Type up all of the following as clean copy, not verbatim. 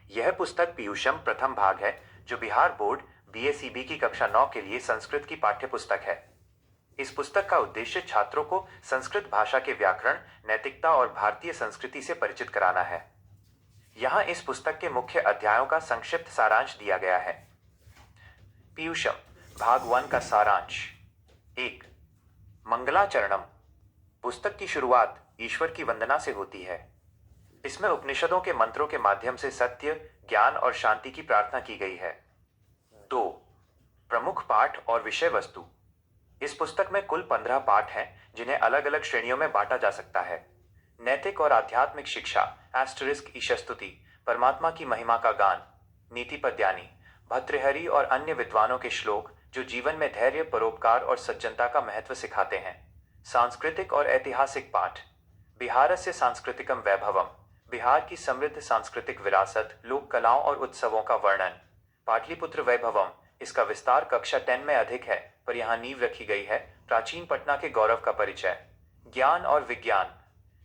यह पुस्तक पीयूषम प्रथम भाग है, जो बिहार बोर्ड बीएसीबी की कक्षा 9 के लिए संस्कृत की पाठ्य पुस्तक है। इस पुस्तक का उद्देश्य छात्रों को संस्कृत भाषा के व्याकरण, नैतिकता और भारतीय संस्कृति से परिचित कराना है। यहाँ इस पुस्तक के मुख्य अध्यायों का संक्षिप्त सारांश दिया गया है। पीयूषम भाग 1 का सारांश। 1. मंगलाचरणम। पुस्तक की शुरुआत ईश्वर की वंदना से होती है। इसमें उपनिषदों के मंत्रों के माध्यम से सत्य, ज्ञान और शांति की प्रार्थना की गई है। 2. प्रमुख पाठ और विषय वस्तु। इस पुस्तक में कुल 15 पाठ हैं, जिन्हें अलग अलग श्रेणियों में बांटा जा सकता है। नैतिक और आध्यात्मिक शिक्षा, * ईशस्तुति, परमात्मा की महिमा का गान, नीति पद्यानी, भर्तृहरि और अन्य विद्वानों के श्लोक जो जीवन में धैर्य, परोपकार और सज्जनता का महत्व सिखाते हैं। सांस्कृतिक और ऐतिहासिक पाठ। बिहारस्य सांस्कृतिकम वैभवम। बिहार की समृद्ध सांस्कृतिक विरासत, लोक कलाओं और उत्सवों का वर्णन। पाटलिपुत्र वैभवम। इसका विस्तार कक्षा 10 में अधिक है, पर यहाँ नींव रखी गई है। प्राचीन पटना के गौरव का परिचय। ज्ञान और विज्ञान।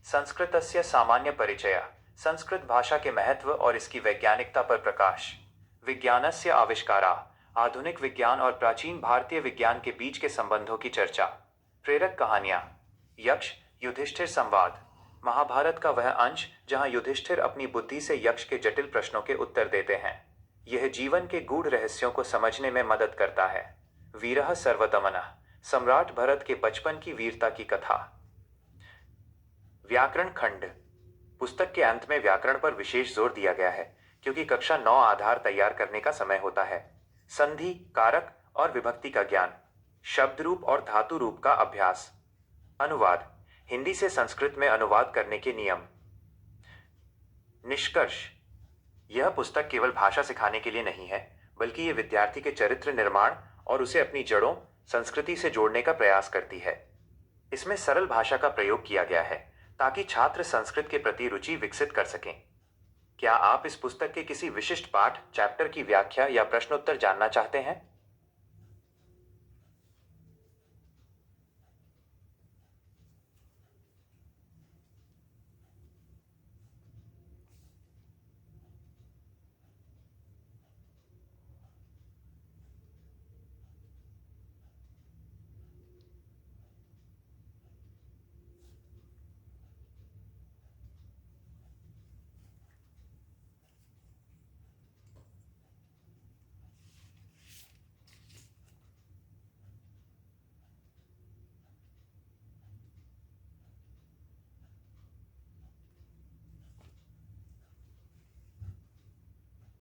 संस्कृतस्य सामान्य परिचय। संस्कृत भाषा के महत्व और इसकी वैज्ञानिकता पर प्रकाश। विज्ञानस्य आविष्कारा। आधुनिक विज्ञान और प्राचीन भारतीय विज्ञान के बीच के संबंधों की चर्चा। प्रेरक कहानियां। यक्ष युधिष्ठिर संवाद। महाभारत का वह अंश जहां युधिष्ठिर अपनी बुद्धि से यक्ष के जटिल प्रश्नों के उत्तर देते हैं। यह जीवन के गूढ़ रहस्यों को समझने में मदद करता है। वीरः सर्वदमनः। सम्राट भरत के बचपन की वीरता की कथा। व्याकरण खंड। पुस्तक के अंत में व्याकरण पर विशेष जोर दिया गया है, क्योंकि कक्षा 9 आधार तैयार करने का समय होता है। संधि, कारक और विभक्ति का ज्ञान। शब्द रूप और धातु रूप का अभ्यास। अनुवाद। हिंदी से संस्कृत में अनुवाद करने के नियम। निष्कर्ष। यह पुस्तक केवल भाषा सिखाने के लिए नहीं है, बल्कि ये विद्यार्थी के चरित्र निर्माण और उसे अपनी जड़ों, संस्कृति से जोड़ने का प्रयास करती है। इसमें सरल भाषा का प्रयोग किया गया है, ताकि छात्र संस्कृत के प्रति रुचि विकसित कर सकें। क्या आप इस पुस्तक के किसी विशिष्ट पाठ, चैप्टर की व्याख्या या प्रश्नोत्तर जानना चाहते हैं?